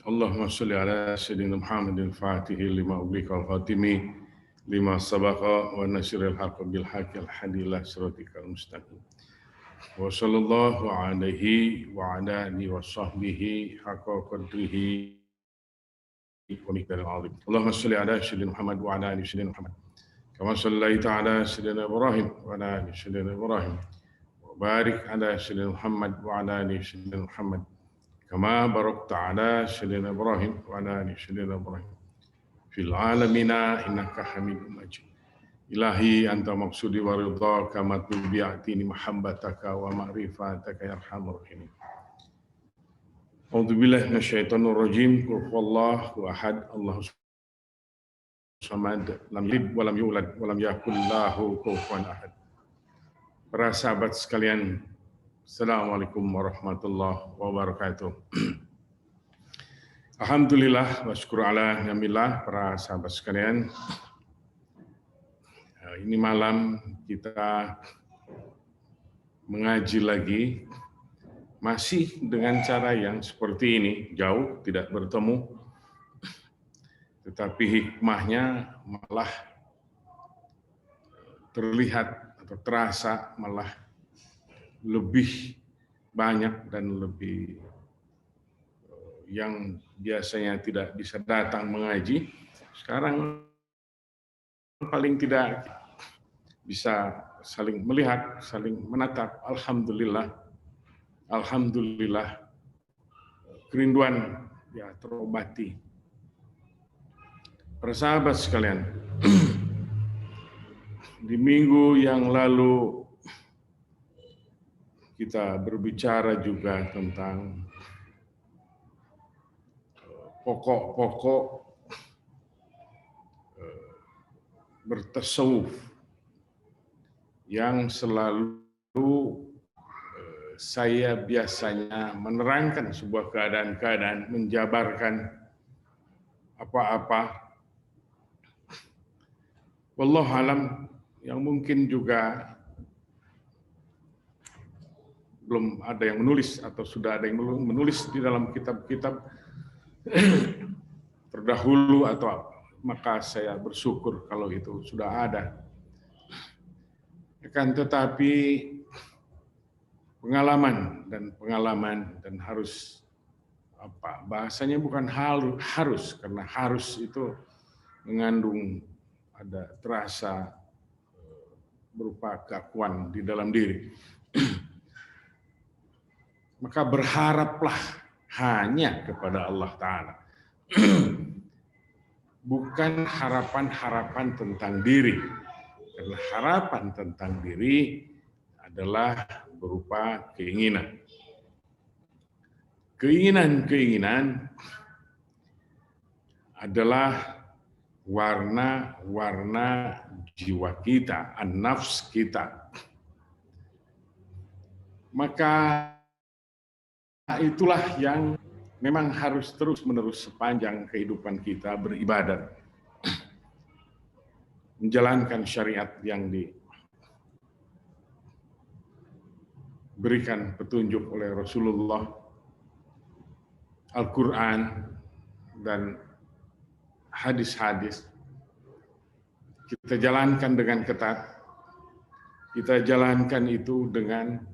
اللهم صل على سيدنا محمد الفاتح لما أغلق والخاتم لما سبق ونشر الحق بالحق الهادي إلى صراطك المستقيم وصلى الله عليه وعلى آله وصحبه حق قدره ومقداره العظيم اللهم صل على سيدنا محمد وعلى آل سيدنا محمد كما صليت على سيدنا إبراهيم وعلى آل سيدنا إبراهيم وبارك على سيدنا محمد وعلى آل سيدنا محمد كما باركت على سيدنا إبراهيم وعلى آل سيدنا إبراهيم في العالمين إنك حميد مجيد إلهي أنت مقصودي ورضاك مطلوب بيعتني محبتك ومعرفتك يا أرحم الراحمين أعوذ بالله من الشيطان الرجيم قل هو الله أحد الله الصمد لم yalid walam yulad walam yakul lahu kufuwan ahad. Para sahabat sekalian, Assalamualaikum warahmatullahi wabarakatuh. Alhamdulillah wa syukur ala ni'amillah para sahabat sekalian. Ini malam kita mengaji lagi, masih dengan cara yang seperti ini, jauh tidak bertemu, tetapi hikmahnya malah terlihat atau terasa malah lebih banyak dan lebih yang biasanya tidak bisa datang mengaji, sekarang paling tidak bisa saling melihat, saling menatap. Alhamdulillah, alhamdulillah, kerinduan ya terobati. Para sahabat sekalian, di minggu yang lalu kita berbicara juga tentang pokok-pokok bertasawuf yang selalu saya biasanya menerangkan sebuah keadaan-keadaan, menjabarkan apa-apa. Wallahu alam, yang mungkin juga belum ada yang menulis atau sudah ada yang menulis di dalam kitab-kitab terdahulu atau apa, maka saya bersyukur kalau itu sudah ada. Akan tetapi pengalaman dan harus apa bahasanya bukan harus, karena harus itu mengandung ada terasa berupa keakuan di dalam diri. Maka berharaplah hanya kepada Allah Ta'ala. Bukan harapan-harapan tentang diri. Karena harapan tentang diri adalah berupa keinginan. Keinginan-keinginan adalah warna-warna jiwa kita, an-nafs kita. Maka itulah yang memang harus terus-menerus sepanjang kehidupan kita beribadat. Menjalankan syariat yang diberikan petunjuk oleh Rasulullah, Al-Quran, dan hadis-hadis. Kita jalankan dengan ketat. Kita jalankan itu dengan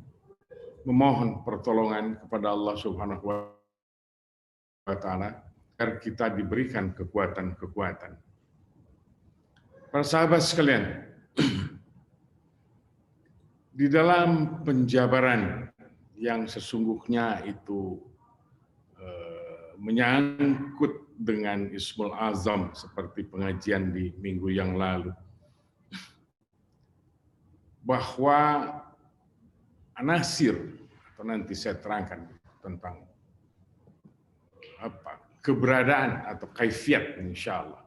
memohon pertolongan kepada Allah Subhanahu wa Ta'ala agar kita diberikan kekuatan-kekuatan. Para sahabat sekalian, di dalam penjabaran yang sesungguhnya itu menyangkut dengan Ismul Azam seperti pengajian di minggu yang lalu, bahwa anasir, atau nanti saya terangkan tentang apa keberadaan atau kaifiat insyaallah.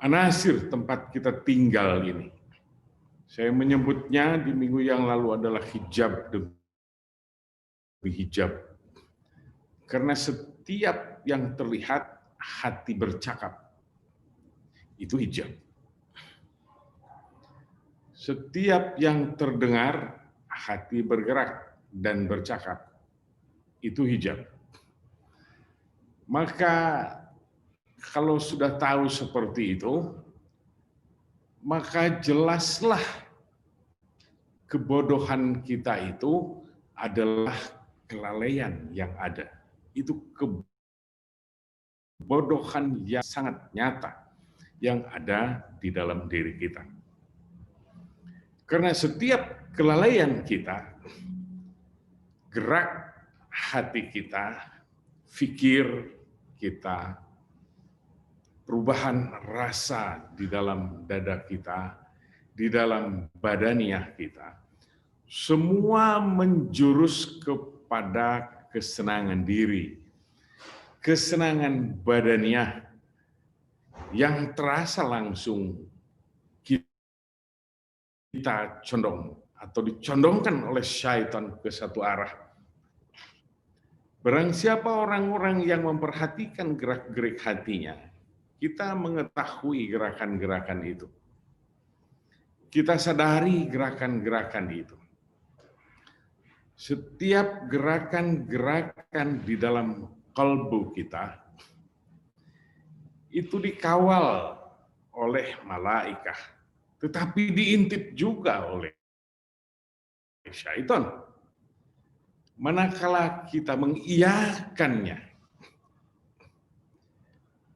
Anasir tempat kita tinggal ini, saya menyebutnya di minggu yang lalu adalah hijab demi hijab. Karena setiap yang terlihat hati bercakap, itu hijab. Setiap yang terdengar hati bergerak dan bercakap, itu hijab. Maka kalau sudah tahu seperti itu, maka jelaslah kebodohan kita itu adalah kelalaian yang ada. Itu kebodohan yang sangat nyata yang ada di dalam diri kita. Karena setiap kelalaian kita, gerak hati kita, fikir kita, perubahan rasa di dalam dada kita, di dalam badaniah kita, semua menjurus kepada kesenangan diri, kesenangan badaniah yang terasa langsung kita condong atau dicondongkan oleh syaitan ke satu arah. Barang siapa orang-orang yang memperhatikan gerak-gerik hatinya, kita mengetahui gerakan-gerakan itu. Kita sadari gerakan-gerakan itu. Setiap gerakan-gerakan di dalam kalbu kita itu dikawal oleh malaikat, tetapi diintip juga oleh syaitan. Manakala kita mengiyakannya,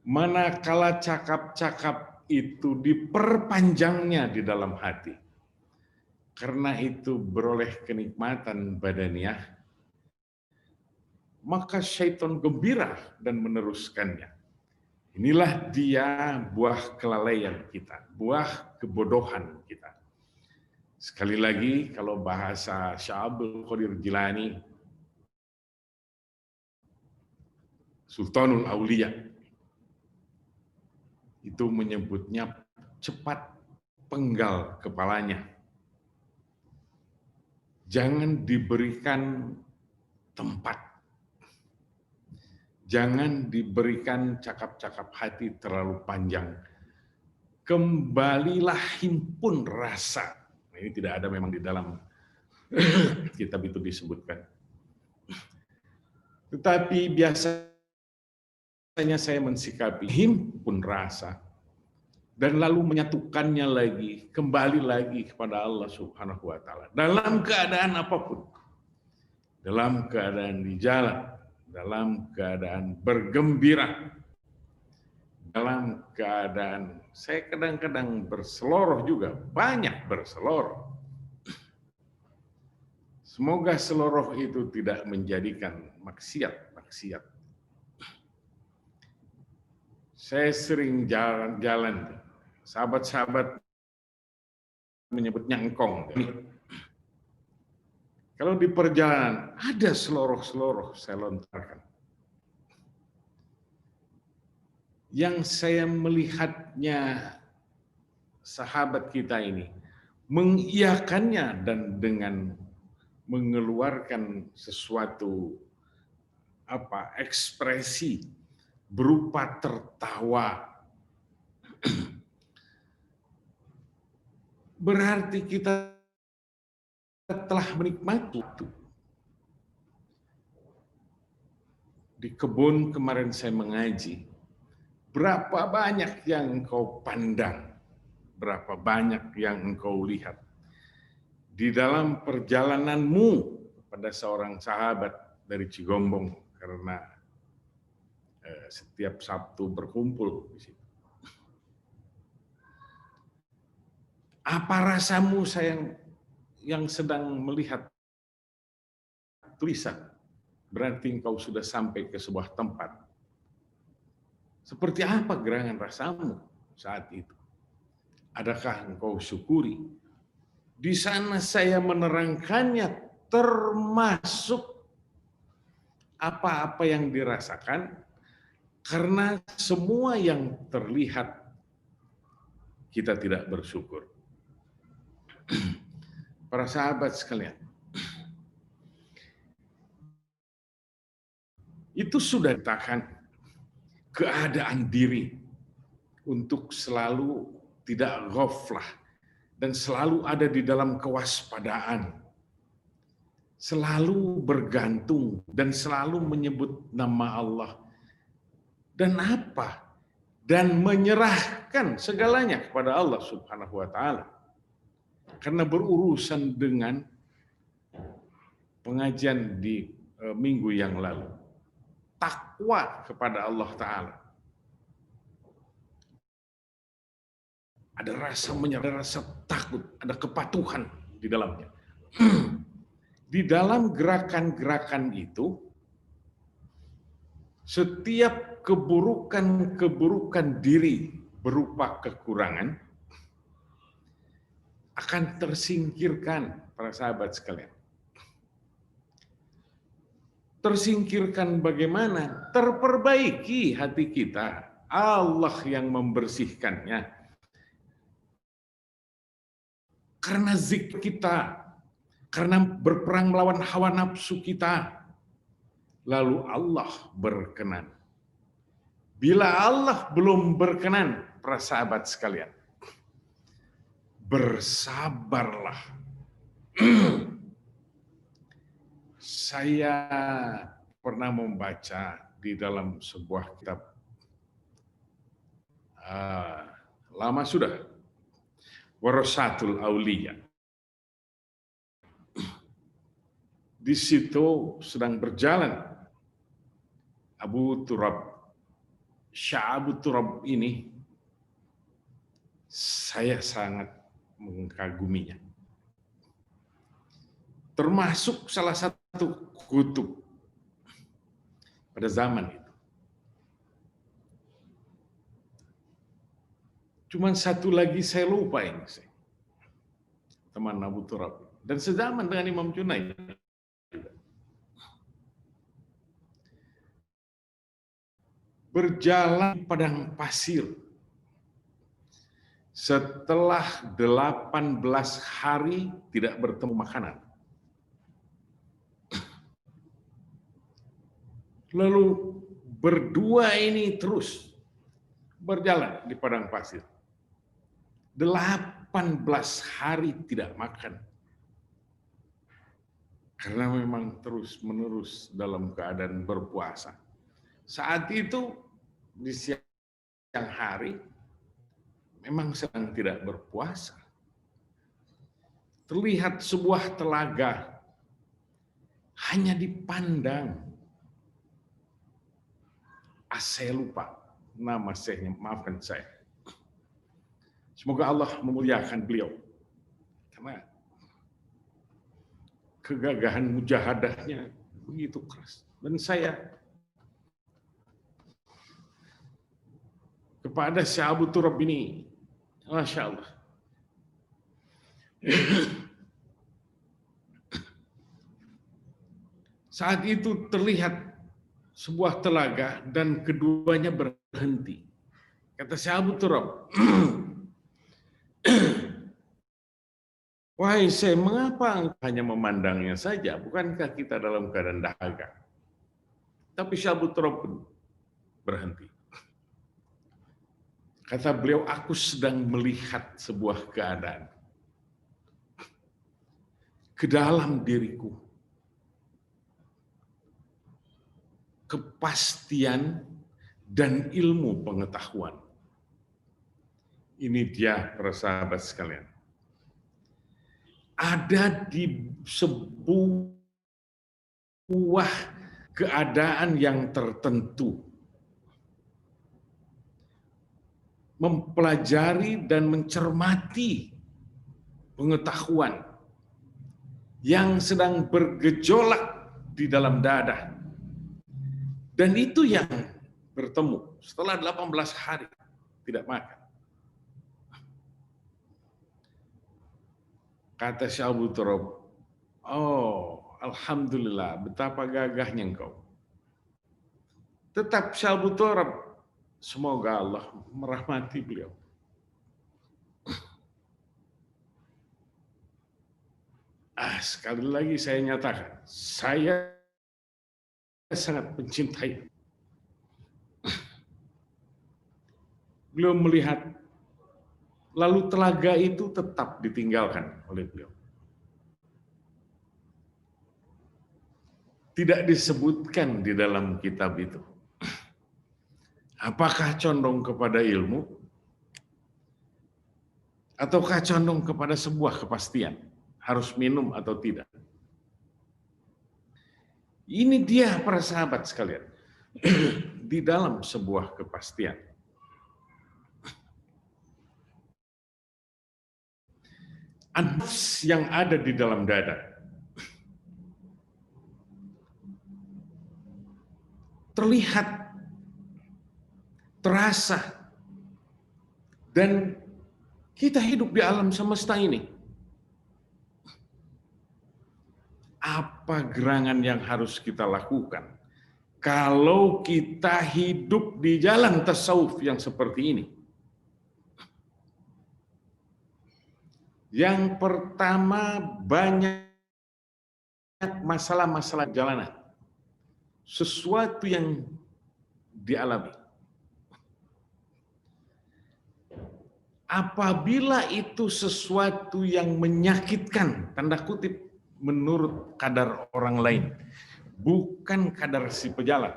manakala cakap-cakap itu diperpanjangnya di dalam hati, karena itu beroleh kenikmatan badaniah, maka syaitan gembira dan meneruskannya. Inilah dia buah kelalaian kita, buah kebodohan kita. Sekali lagi, kalau bahasa Syekh Abdul Qadir Jilani, Sultanul Aulia, itu menyebutnya cepat penggal kepalanya. Jangan diberikan tempat. Jangan diberikan cakap-cakap hati terlalu panjang. Kembalilah himpun rasa. Ini tidak ada memang di dalam kitab itu disebutkan. Tetapi biasanya saya mensikapi himpun rasa dan lalu menyatukannya lagi, kembali lagi kepada Allah Subhanahu wa taala dalam keadaan apapun. Dalam keadaan di jalan, dalam keadaan bergembira, dalam keadaan saya kadang-kadang berseloroh juga, banyak berseloroh. Semoga seloroh itu tidak menjadikan maksiat. Saya sering jalan-jalan, sahabat-sahabat menyebutnya engkong. Kalau di perjalanan ada seloroh-seloroh saya lontarkan. Yang saya melihatnya sahabat kita ini mengiyakannya dan dengan mengeluarkan sesuatu ekspresi berupa tertawa, berarti kita telah menikmati itu. Di kebun kemarin saya mengaji, berapa banyak yang engkau pandang, berapa banyak yang engkau lihat. Di dalam perjalananmu pada seorang sahabat dari Cigombong, karena setiap Sabtu berkumpul di situ. Apa rasamu sayang yang sedang melihat tulisan? Berarti engkau sudah sampai ke sebuah tempat. Seperti apa gerangan rasamu saat itu? Adakah engkau syukuri? Di sana saya menerangkannya termasuk apa-apa yang dirasakan, karena semua yang terlihat kita tidak bersyukur. Para sahabat sekalian, itu sudah ditahan keadaan diri untuk selalu tidak ghaflah dan selalu ada di dalam kewaspadaan. selalu bergantung dan selalu menyebut nama Allah. Dan apa? Dan menyerahkan segalanya kepada Allah Subhanahu wa taala. Karena berurusan dengan pengajian di minggu yang lalu. Takwa kepada Allah taala. Ada rasa menyerah, ada rasa takut, ada kepatuhan di dalamnya. Di dalam gerakan-gerakan itu, setiap keburukan-keburukan diri berupa kekurangan akan tersingkirkan, para sahabat sekalian. Tersingkirkan bagaimana? Terperbaiki hati kita. Allah yang membersihkannya. Karena zikir kita, karena berperang melawan hawa nafsu kita, lalu Allah berkenan. Bila Allah belum berkenan, para sahabat sekalian, bersabarlah. Saya pernah membaca di dalam sebuah kitab, lama sudah, Warasatul Auliya. Di situ sedang berjalan Abu Turab. Syekh Abu Turab ini saya sangat mengkaguminya. Termasuk salah satu kutub pada zaman itu. Cuman satu lagi saya lupa ini, teman Abu Turab. Dan sezaman dengan Imam Junaid. Berjalan di padang pasir. Setelah 18 hari tidak bertemu makanan. Lalu berdua ini terus berjalan di padang pasir. 18 hari tidak makan. Karena memang terus-menerus dalam keadaan berpuasa. Saat itu di siang hari memang sedang tidak berpuasa. Terlihat sebuah telaga hanya dipandang. Saya lupa nama syekhnya, maafkan saya. Semoga Allah memuliakan beliau. Karena kegagahan mujahadahnya begitu keras. Dan saya kepada Syekh Abu Turab ini, Masya Allah. Saat itu terlihat sebuah telaga dan keduanya berhenti. Kata Syekh Abu Turab, wahai Syekh, mengapa hanya memandangnya saja? Bukankah kita dalam keadaan dahaga? Tapi Syekh Abu Turab pun berhenti. Kata beliau, aku sedang melihat sebuah keadaan ke dalam diriku. Kepastian dan ilmu pengetahuan. Ini dia para sahabat sekalian. Ada di sebuah keadaan yang tertentu. Mempelajari dan mencermati pengetahuan yang sedang bergejolak di dalam dada. Dan itu yang bertemu setelah 18 hari tidak makan. Kata Syekh Abu Turab, oh alhamdulillah, betapa gagahnya engkau. Tetap Syekh Abu Turab, semoga Allah merahmati beliau. Sekali lagi saya nyatakan, saya sangat mencintai. Beliau melihat, lalu telaga itu tetap ditinggalkan oleh beliau. tidak disebutkan di dalam kitab itu. Apakah condong kepada ilmu ataukah condong kepada sebuah kepastian, harus minum atau tidak? Ini dia para sahabat sekalian, di dalam sebuah kepastian. An-nafs yang ada di dalam dada terlihat, terasa, dan kita hidup di alam semesta ini. Apa gerangan yang harus kita lakukan kalau kita hidup di jalan tasawuf yang seperti ini? Yang pertama, banyak masalah-masalah jalanan. Sesuatu yang dialami. Apabila itu sesuatu yang menyakitkan, tanda kutip, menurut kadar orang lain, bukan kadar si pejalan.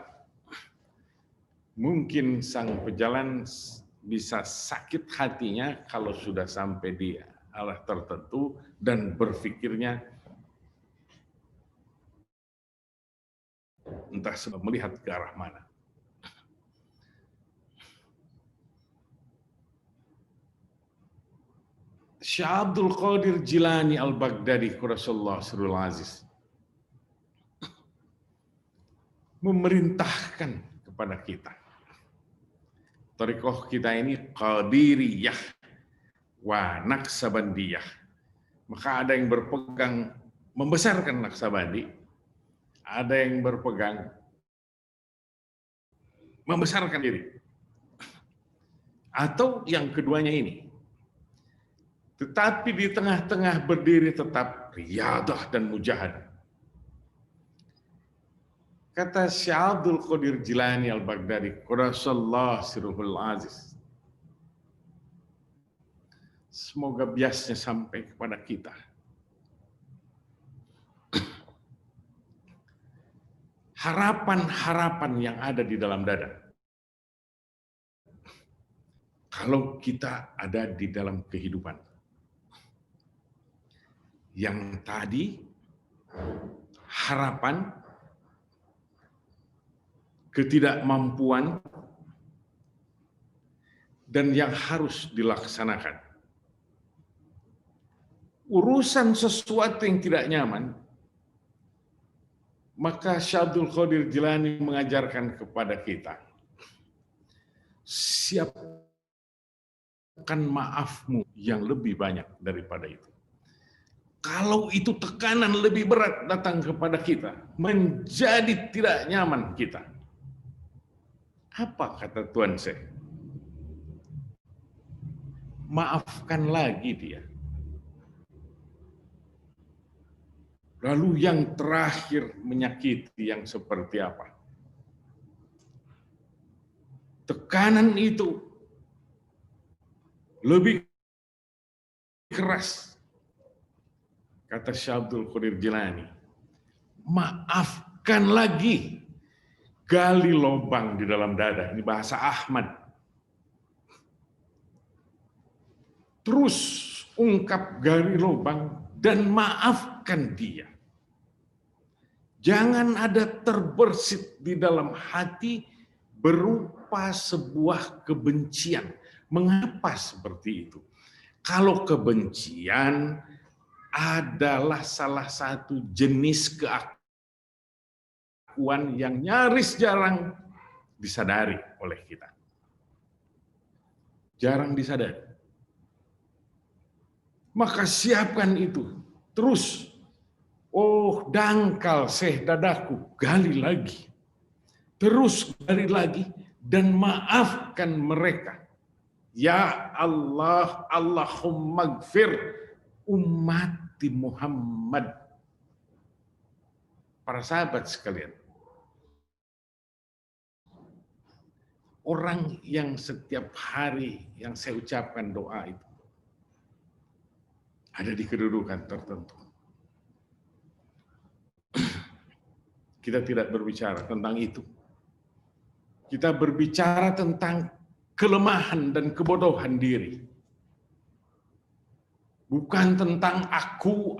Mungkin sang pejalan bisa sakit hatinya kalau sudah sampai di arah tertentu dan berpikirnya entah sebab melihat ke arah mana. Syekh Abdul Qadir Jilani Al-Baghdadi Qurasullah Sirrul Aziz memerintahkan kepada kita. Thariqah kita ini Qadiriyah wa Naqsabandiyah. Maka ada yang berpegang membesarkan Naqsabandi, ada yang berpegang membesarkan diri. Atau yang keduanya ini. Tetapi di tengah-tengah berdiri tetap riyadah dan mujahadah. Kata Syekh Abdul Qadir Jilani Al-Baghdadi, Qurasallah Sirruhul Aziz. Semoga biasnya sampai kepada kita. Harapan-harapan yang ada di dalam dada. Kalau kita ada di dalam kehidupan. Yang tadi, harapan, ketidakmampuan, dan yang harus dilaksanakan. Urusan sesuatu yang tidak nyaman, maka Syekh Abdul Qadir Jilani mengajarkan kepada kita, siapkan maafmu yang lebih banyak daripada itu. Kalau itu tekanan lebih berat datang kepada kita, menjadi tidak nyaman kita. Apa kata Tuan Syekh? Maafkan lagi dia. Lalu yang terakhir menyakiti yang seperti apa? Tekanan itu lebih keras. Kata Syekh Abdul Qadir Jilani, maafkan lagi. Gali lubang di dalam dada. Ini bahasa Ahmad. Terus ungkap gali lubang dan maafkan dia. Jangan ada terbersit di dalam hati berupa sebuah kebencian. Mengapa seperti itu? Kalau kebencian adalah salah satu jenis keakuan yang nyaris jarang disadari oleh kita. Jarang disadari. Maka siapkan itu. Terus, oh dangkal Syekh dadaku, gali lagi. Terus gali lagi dan maafkan mereka. Ya Allah, Allahumma gfir ummati Muhammad. Para sahabat sekalian, orang yang setiap hari yang saya ucapkan doa itu ada di kedudukan tertentu. kita tidak berbicara tentang itu. Kita berbicara tentang kelemahan dan kebodohan diri. Bukan tentang aku.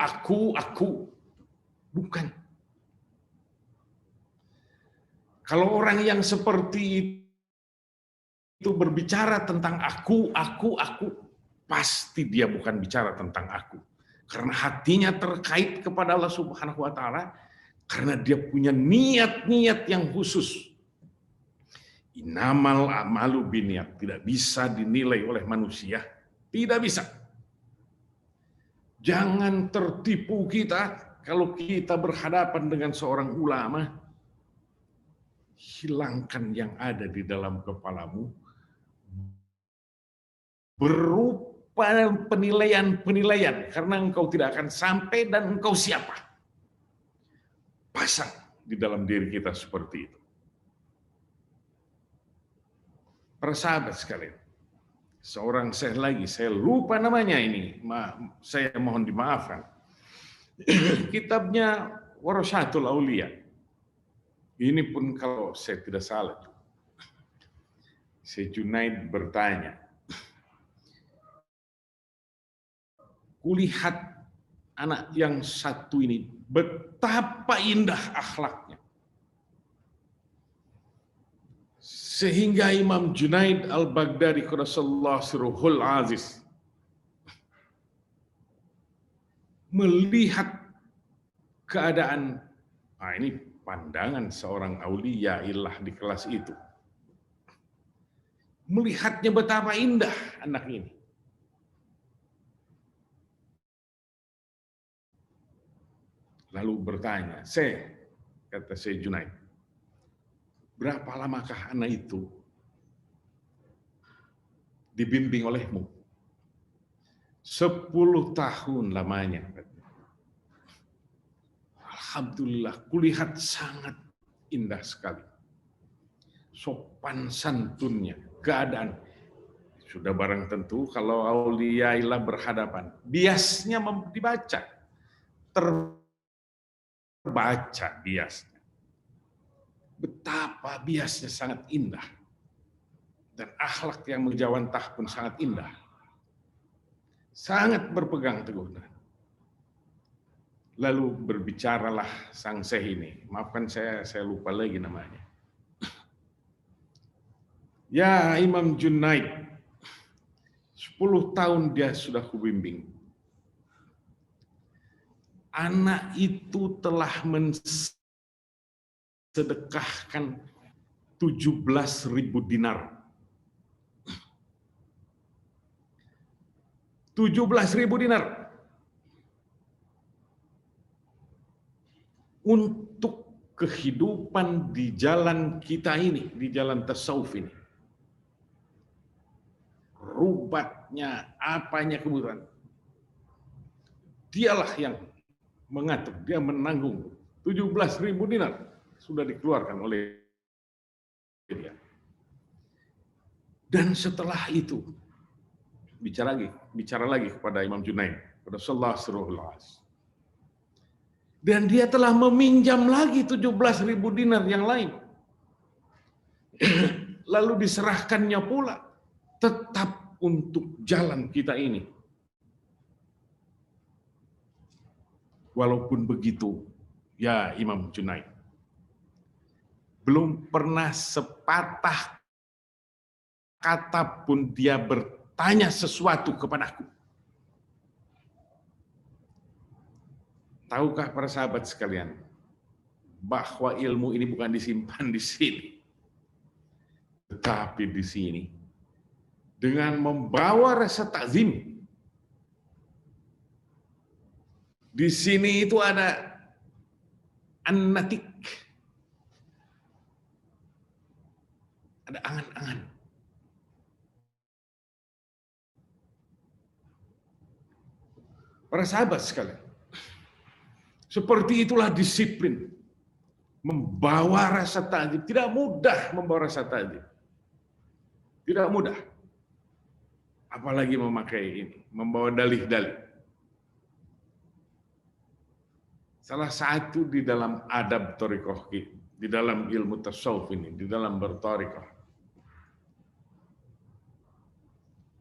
Bukan. Kalau orang yang seperti itu berbicara tentang aku, pasti dia bukan bicara tentang aku. Karena hatinya terkait kepada Allah Subhanahu wa taala, karena dia punya niat-niat yang khusus. Innamal a'malu binniyat, tidak bisa dinilai oleh manusia, tidak bisa. Jangan tertipu kita kalau kita berhadapan dengan seorang ulama. Hilangkan yang ada di dalam kepalamu berupa penilaian, karena engkau tidak akan sampai dan engkau siapa. Pasang di dalam diri kita seperti itu. Para sahabat sekalian, seorang syekh lagi, saya lupa namanya ini, saya mohon dimaafkan. Kitabnya Warasatul Aulia. Ini pun kalau saya tidak salah, Syekh Junaid bertanya, kulihat anak yang satu ini betapa indah akhlaknya. Sehingga Imam Junaid al-Baghdadi qaddasallahu sirruhul aziz melihat keadaan, ini pandangan seorang aulia ilah di kelas itu. Melihatnya betapa indah anak ini. Lalu bertanya, kata Syekh Junaid, berapa lamakah anak itu dibimbing olehmu? 10 tahun lamanya. Alhamdulillah, kulihat sangat indah sekali. Sopan santunnya, keadaan. Sudah barang tentu kalau aulia ilah berhadapan, biasnya dibaca. Terbaca biasnya. Betapa biasnya sangat indah. Dan akhlak yang menjawantah pun sangat indah. Sangat berpegang teguh. Lalu berbicaralah sang syekh ini. Maafkan saya lupa lagi namanya. Ya Imam Junaid, 10 tahun dia sudah kubimbing. Anak itu telah sedekahkan 17.000 dinar. 17.000 dinar. Untuk kehidupan di jalan kita ini, di jalan tasawuf ini. Rubatnya, apanya kebutuhan. Dialah yang mengatur, dia menanggung 17.000 dinar sudah dikeluarkan oleh dia. Dan setelah itu bicara lagi kepada Imam Junaid, kepada sallallahu alaihi wasallam. Dan dia telah meminjam lagi 17.000 dinar yang lain. Lalu diserahkannya pula tetap untuk jalan kita ini. Walaupun begitu, ya Imam Junaid, belum pernah sepatah kata pun dia bertanya sesuatu kepadaku. Tahukah para sahabat sekalian, bahwa ilmu ini bukan disimpan di sini, tetapi di sini dengan membawa rasa takzim. Di sini itu ada an-natik, ada angan-angan. Para sahabat sekalian, seperti itulah disiplin membawa rasa takzim. Tidak mudah membawa rasa takzim. Tidak mudah. Apalagi memakai ini, membawa dalih-dalih. Salah satu di dalam adab thariqah, di dalam ilmu tasawuf ini, di dalam berthariqah.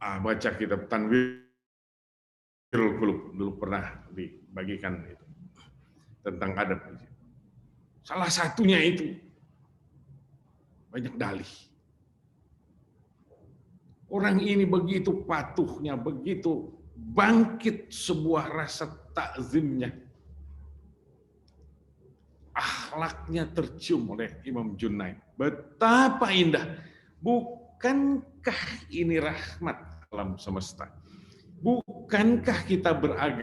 Baca kitab Tanwirul Qulub, dulu pernah dibagikan itu tentang adab. Salah satunya itu banyak dalih. Orang ini begitu patuhnya, begitu bangkit sebuah rasa takzimnya. Akhlaknya tercium oleh Imam Junaid. Betapa indah. Bukankah ini rahmat alam semesta? Bukankah kita beragama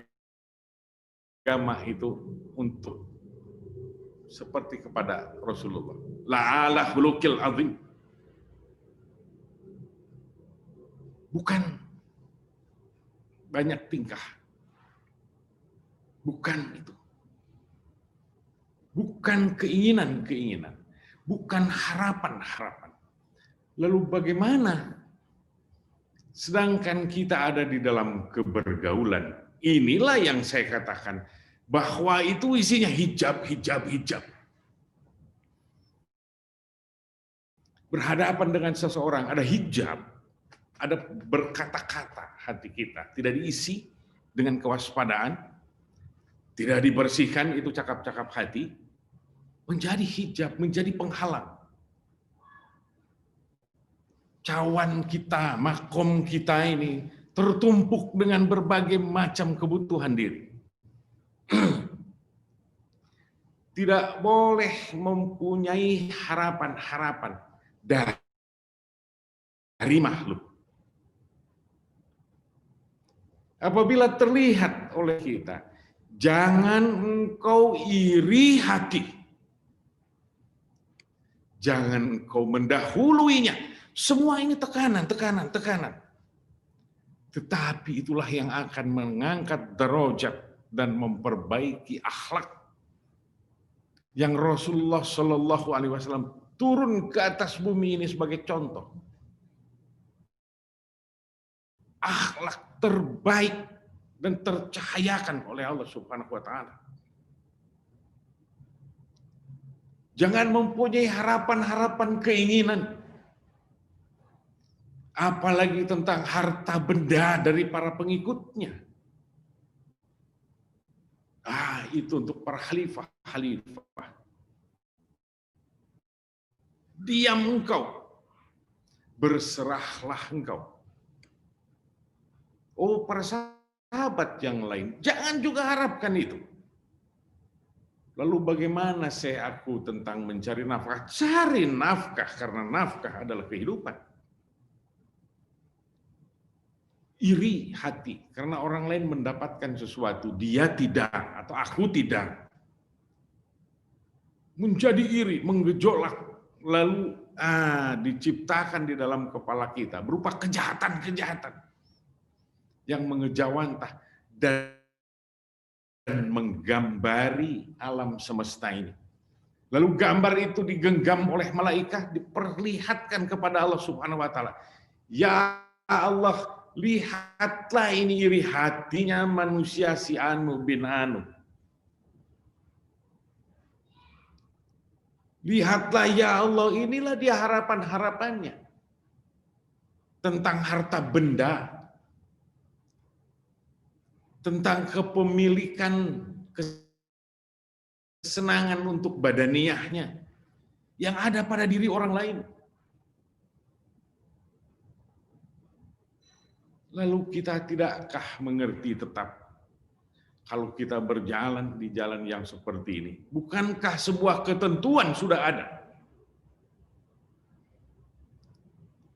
itu untuk seperti kepada Rasulullah? La'ala khuluqil azim. Bukan banyak tingkah. Bukan itu. Bukan keinginan-keinginan. Bukan harapan-harapan. Lalu bagaimana? Sedangkan kita ada di dalam kebergaulan. Inilah yang saya katakan. Bahwa itu isinya hijab. Berhadapan dengan seseorang, ada hijab. Ada berkata-kata hati kita. Tidak diisi dengan kewaspadaan. Tidak dibersihkan itu cakap-cakap hati. Menjadi hijab, menjadi penghalang. Cawan kita, makom kita ini tertumpuk dengan berbagai macam kebutuhan diri. Tidak boleh mempunyai harapan-harapan dari makhluk. Apabila terlihat oleh kita, jangan engkau iri hati. Jangan engkau mendahuluinya. Semua ini tekanan. Tetapi itulah yang akan mengangkat derajat dan memperbaiki akhlak yang Rasulullah Shallallahu Alaihi Wasallam turun ke atas bumi ini sebagai contoh. Akhlak terbaik dan tercahayakan oleh Allah Subhanahu Wa Taala. Jangan mempunyai harapan-harapan keinginan. Apalagi tentang harta benda dari para pengikutnya. Itu untuk para khalifah. Diam engkau. Berserahlah engkau. Para sahabat yang lain, jangan juga harapkan itu. Lalu bagaimana aku tentang mencari nafkah? Cari nafkah, karena nafkah adalah kehidupan. Iri hati, karena orang lain mendapatkan sesuatu, dia tidak, atau aku tidak. Menjadi iri, menggejolak, lalu diciptakan di dalam kepala kita, berupa kejahatan-kejahatan yang mengejawantah dan menggambari alam semesta ini. Lalu gambar itu digenggam oleh malaikat, diperlihatkan kepada Allah Subhanahu wa taala. Ya Allah, lihatlah ini iri hatinya manusia si anu bin anu. Lihatlah ya Allah, inilah dia harapan-harapannya. Tentang harta benda, tentang kepemilikan kesenangan untuk badaniahnya yang ada pada diri orang lain. Lalu kita tidakkah mengerti tetap kalau kita berjalan di jalan yang seperti ini? Bukankah sebuah ketentuan sudah ada?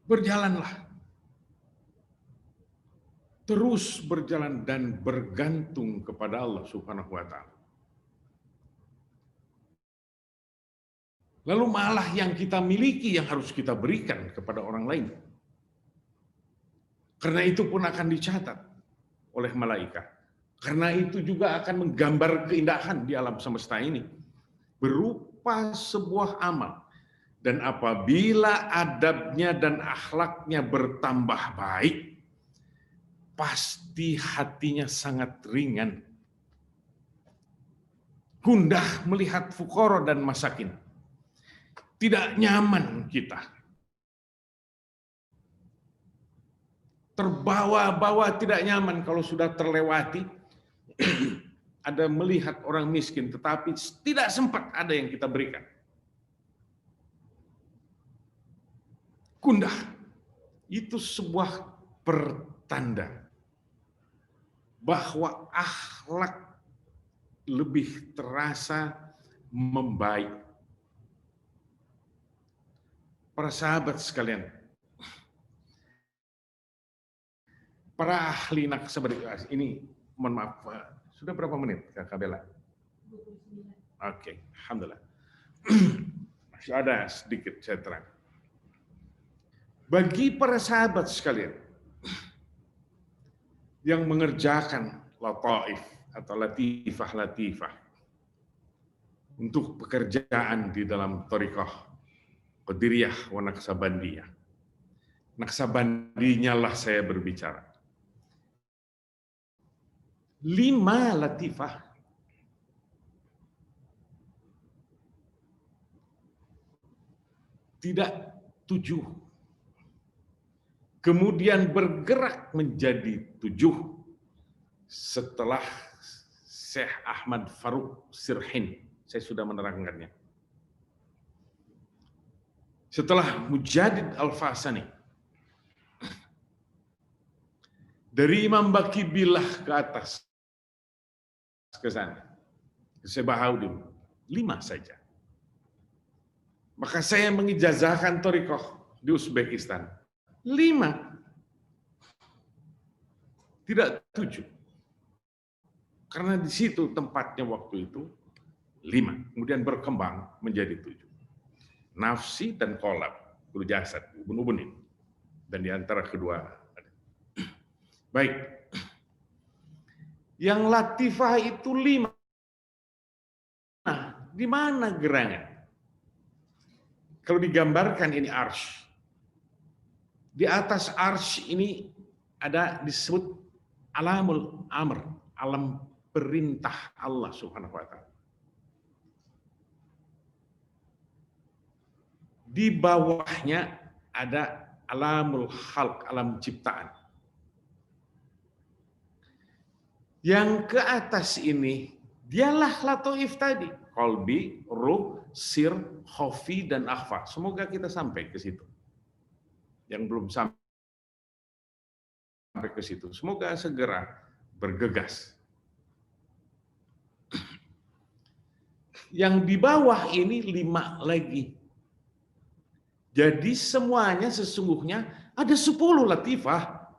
Berjalanlah. Terus berjalan dan bergantung kepada Allah Subhanahu wa taala. Lalu malah yang kita miliki yang harus kita berikan kepada orang lain. Karena itu pun akan dicatat oleh malaikat. Karena itu juga akan menggambar keindahan di alam semesta ini. Berupa sebuah amal. Dan apabila adabnya dan akhlaknya bertambah baik, pasti hatinya sangat ringan. gundah melihat fuqara dan masakin. Tidak nyaman kita. Terbawa-bawa tidak nyaman kalau sudah terlewati. Ada melihat orang miskin, tetapi tidak sempat ada yang kita berikan. Gundah. Itu sebuah pertanda bahwa akhlak lebih terasa membaik. Para sahabat sekalian, para ahli naksabendi ini, mohon maaf, sudah berapa menit Kakak Bella? 29. Oke, alhamdulillah. Masih ada sedikit saya terang. Bagi para sahabat sekalian yang mengerjakan lataif atau latifah-latifah untuk pekerjaan di dalam thariqah Qadiriyah wa Naksabandiyah. Naksabandinya lah saya berbicara. 5 latifah tidak 7. Kemudian bergerak menjadi 7 setelah Syekh Ahmad Farouk Sirhin. Saya sudah menerangkannya. Setelah Mujadid Al-Fasani. Dari Imam Baqi Billah ke atas. Ke sana. Ke Syekh Bahauddin. 5 saja. Maka saya mengijazahkan thariqah di Uzbekistan. 5. Tidak 7. Karena di situ tempatnya waktu itu 5. Kemudian berkembang menjadi 7. Nafsi dan kolab. Guru jasad. Ubun-ubunin. Dan di antara kedua. Baik. Yang latifah itu 5. Nah, di mana gerangan? Kalau digambarkan ini arsy. Di atas arsy ini ada disebut alamul amr, alam perintah Allah Subhanahu wa taala. Di bawahnya ada alamul khalq, alam ciptaan. Yang ke atas ini dialah lataif tadi, qalbi, ruh, sir, khafi dan akhfa. Semoga kita sampai ke situ. Yang belum sampai ke situ, semoga segera bergegas. Yang di bawah ini 5 lagi. Jadi semuanya sesungguhnya ada 10 latifah.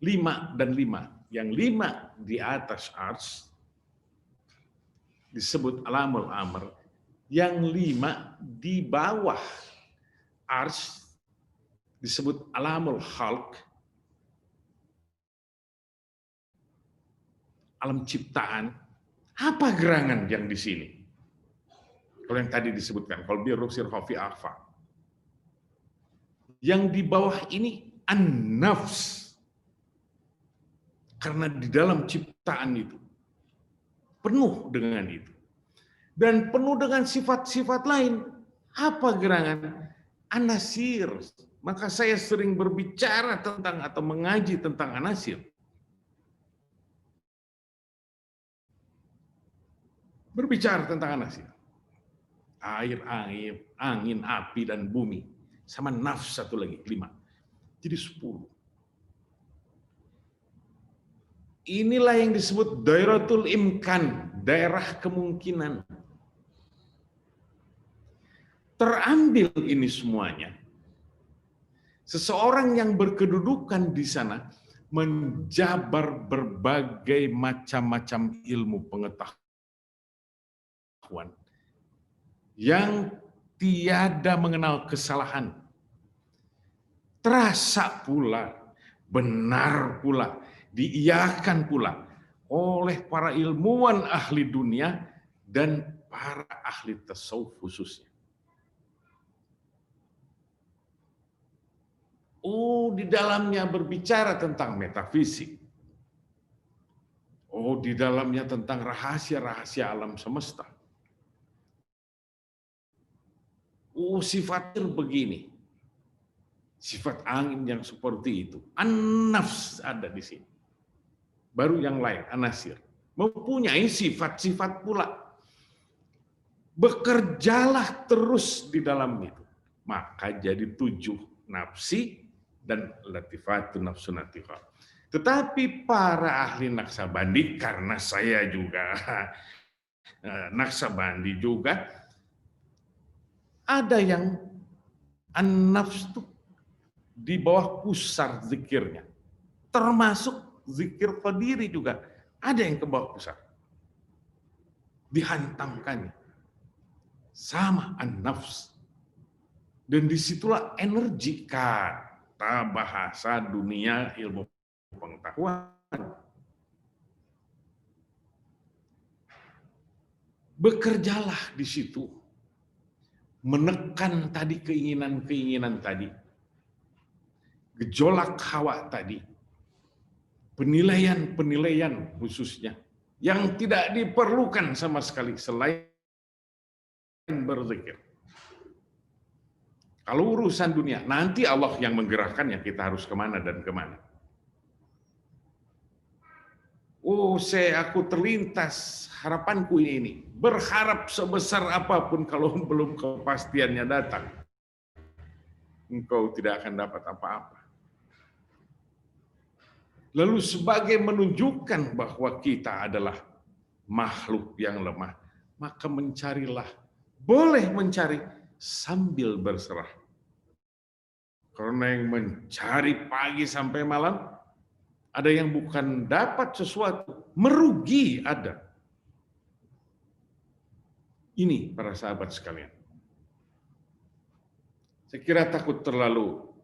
5 dan 5. Yang 5 di atas arsy disebut alamul amr. Yang 5 di bawah arsy disebut alamul khalq, alam ciptaan. Apa gerangan yang di sini? Kalau yang tadi disebutkan, qalbi, ruh, sir, khafi, akhfa. Yang di bawah ini an-nafs. Karena di dalam ciptaan itu penuh dengan itu. Dan penuh dengan sifat-sifat lain. Apa gerangan? An-nasir. Maka saya sering berbicara tentang atau mengaji tentang an-nasir. Berbicara tentang an-nasir. Air, angin, api, dan bumi. Sama nafs satu lagi, 5. Jadi 10. Inilah yang disebut dairatul imkan, daerah kemungkinan. Terambil ini semuanya. Seseorang yang berkedudukan di sana menjabar berbagai macam-macam ilmu pengetahuan yang tiada mengenal kesalahan. Terasa pula, benar pula, diiyakan pula oleh para ilmuwan ahli dunia dan para ahli tasawuf khususnya. Oh, di dalamnya berbicara tentang metafisik. Oh, di dalamnya tentang rahasia-rahasia alam semesta. sifatnya begini. Sifat angin yang seperti itu. An-nafs ada di sini. Baru yang lain, an-nasir. Mempunyai sifat-sifat pula. Bekerjalah terus di dalam itu. Maka jadi 7 nafsi dan latifatun nafsu natifah. Tetapi para ahli Naksabandi, karena saya juga Naksabandi juga, ada yang an-nafs itu di bawah pusar zikirnya. Termasuk zikir qadiri juga. Ada yang ke bawah pusar. Dihantamkannya. Sama an-nafs. Dan disitulah energi kata bahasa dunia ilmu pengetahuan. Bekerjalah di situ. Menekan tadi keinginan-keinginan tadi. Gejolak hawa tadi, penilaian-penilaian khususnya yang tidak diperlukan sama sekali selain berzikir. Kalau urusan dunia, nanti Allah yang menggerakkannya, kita harus kemana dan kemana. Aku terlintas harapanku ini, berharap sebesar apapun kalau belum kepastiannya datang, engkau tidak akan dapat apa-apa. Lalu sebagai menunjukkan bahwa kita adalah makhluk yang lemah, maka mencarilah, boleh mencari sambil berserah. Karena yang mencari pagi sampai malam, ada yang bukan dapat sesuatu, merugi ada. Ini para sahabat sekalian. Saya kira takut terlalu.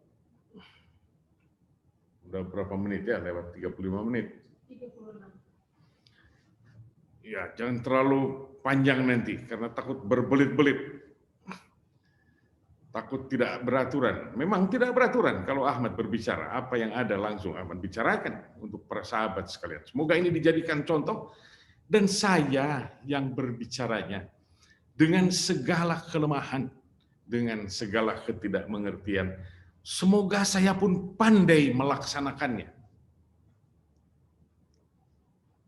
Udah berapa menit ya? Lewat 35 menit. 36. Ya, jangan terlalu panjang nanti, karena takut berbelit-belit. Takut tidak beraturan. Memang tidak beraturan kalau Ahmad berbicara. Apa yang ada langsung Ahmad bicarakan untuk para sahabat sekalian. Semoga ini dijadikan contoh. Dan saya yang berbicaranya dengan segala kelemahan, dengan segala ketidakmengertian, semoga saya pun pandai melaksanakannya.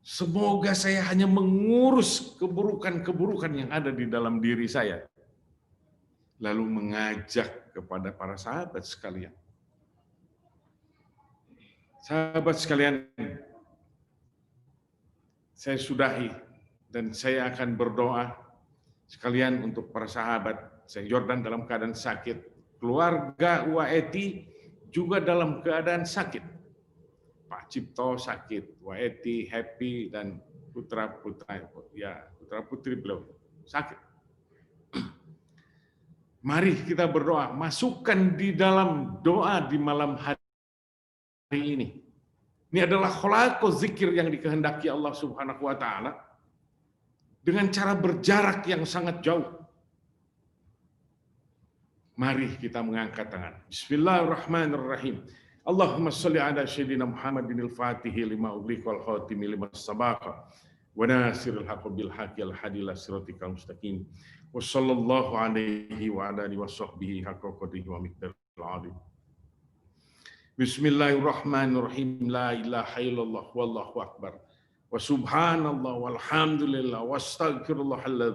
Semoga saya hanya mengurus keburukan-keburukan yang ada di dalam diri saya. Lalu mengajak kepada para sahabat sekalian. Sahabat sekalian, saya sudahi dan saya akan berdoa sekalian untuk para sahabat. Saya Jordan dalam keadaan sakit. Keluarga Waeti juga dalam keadaan sakit. Pak Cipto sakit, Waeti, Happy, dan putra-putri beliau sakit. Mari kita berdoa, masukkan di dalam doa di malam hari ini. Ini adalah kholaqo zikir yang dikehendaki Allah Subhanahu wa taala dengan cara berjarak yang sangat jauh. Mari kita mengangkat tangan. Bismillahirrahmanirrahim. Allahumma sholli ala sayyidina Muhammadin al-Fatihi lima ughliqa wal khatimi lima sabaqa wa nasiril haqqi bil haqqi al hadi ila siratikal mustaqim. Wa sallallahu alaihi wa ala alihi wa sahbihi haqqa qadrihi wa miqdaril azim. Bismillahirrahmanirrahim. La ilaha illallah wallahu akbar. Wa subhanallah walhamdulillah wastaghfirullahal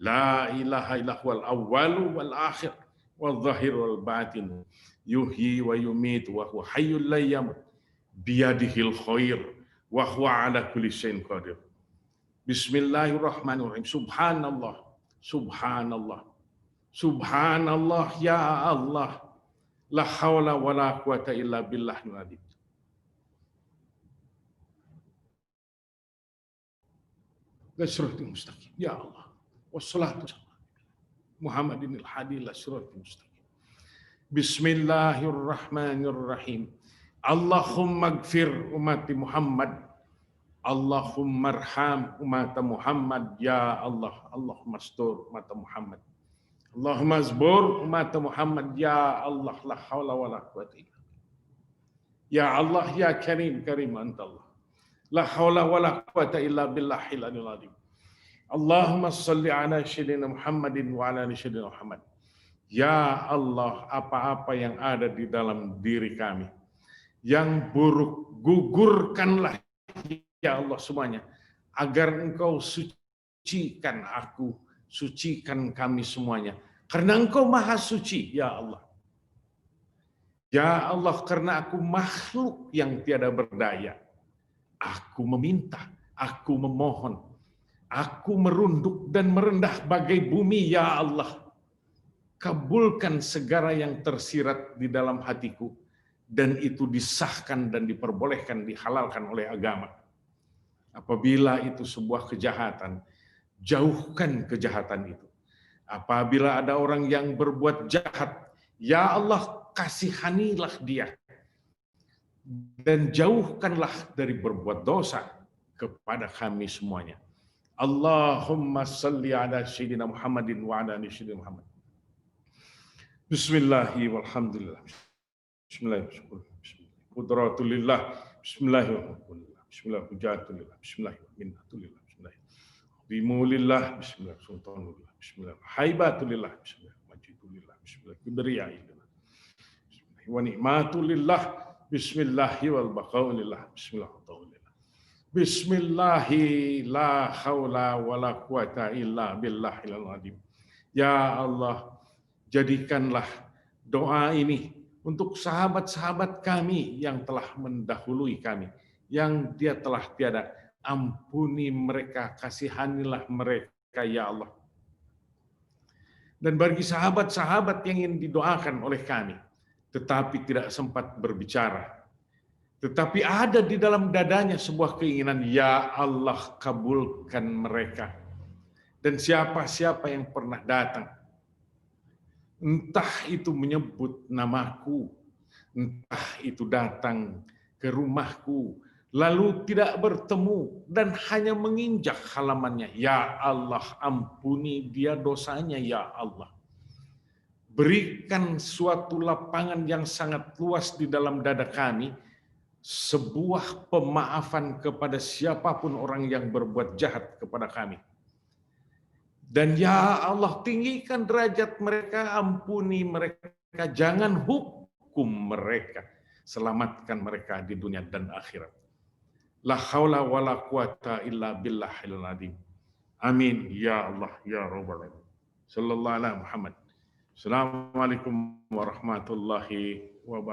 la ilaha illa huwal awwalu wal akhir wal zahir wal batin yuhyi wa yumit wa huwa hayyul la yamut biyadihil khair wa huwa ala kulli syai'in qadir. Bismillahirrahmanirrahim. Subhanallah, subhanallah, subhanallah ya Allah. La haula wa la quwata illa billahil azim. Siratal mustaqim ya Allah. Wassalatu Muhammadin al-hadi ila siratal mustaqim. Bismillahirrahmanirrahim. Allahumma gfir umati Muhammad. Allahumma arham umat Muhammad ya Allah. Allahumma astur umat Muhammad. Allahumma azbur umat Muhammad ya Allah. La haula wa la quwata illa billah. Ya Allah ya Karim Karim anta Allah. La haula wa la quwata illa billahil azim. Allahumma salli ala sayyidina Muhammadin wa ala ali sayyidina Muhammad. Ya Allah, apa-apa yang ada di dalam diri kami yang buruk, gugurkanlah ya Allah semuanya, agar Engkau sucikan aku, sucikan kami semuanya. Karena Engkau maha suci, ya Allah. Ya Allah, karena aku makhluk yang tiada berdaya. Aku meminta, aku memohon, aku merunduk dan merendah bagai bumi, ya Allah. Kabulkan segala yang tersirat di dalam hatiku, dan itu disahkan dan diperbolehkan, dihalalkan oleh agama. Apabila itu sebuah kejahatan, jauhkan kejahatan itu. Apabila ada orang yang berbuat jahat, ya Allah, kasihanilah dia dan jauhkanlah dari berbuat dosa kepada kami semuanya. Allahumma salli ala sayyidina Muhammadin wa ala ali sayyidina Muhammad. Bismillahi walhamdulillah. Bismillahirrahmanirrahim. Qudratulillah. Bismillahirrahmanirrahim. Bismillahirrahmanirrahim. Bismillahirrahmanirrahim. Bimulillah. Bismillahirrahmanirrahim. Bismillahirrahmanirrahim. Haibatulillah. Bismillahirrahmanirrahim. Bismillahirrahmanirrahim. Wa ni'matulillah. Bismillahi wal baqaulillah. Bismillahirrahmanirrahim. Bismillahi la haula wa la quwata illa billahil azim. Ya Allah, jadikanlah doa ini untuk sahabat-sahabat kami yang telah mendahului kami, yang dia telah tiada. Ampuni mereka, kasihanilah mereka, ya Allah. Dan bagi sahabat-sahabat yang ingin didoakan oleh kami, tetapi tidak sempat berbicara, tetapi ada di dalam dadanya sebuah keinginan, ya Allah, kabulkan mereka. Dan siapa-siapa yang pernah datang, entah itu menyebut namaku, entah itu datang ke rumahku, lalu tidak bertemu dan hanya menginjak halamannya, ya Allah, ampuni dia dosanya, ya Allah. Berikan suatu lapangan yang sangat luas di dalam dada kami, sebuah pemaafan kepada siapapun orang yang berbuat jahat kepada kami. Dan ya Allah, tinggikan derajat mereka, ampuni mereka, jangan hukum mereka, selamatkan mereka di dunia dan akhirat. La haula wa la quwata illa billahil azim. Amin ya Allah ya rabbal alamin. Sallallahu alaihi Muhammad. Assalamualaikum warahmatullahi wabarakatuh.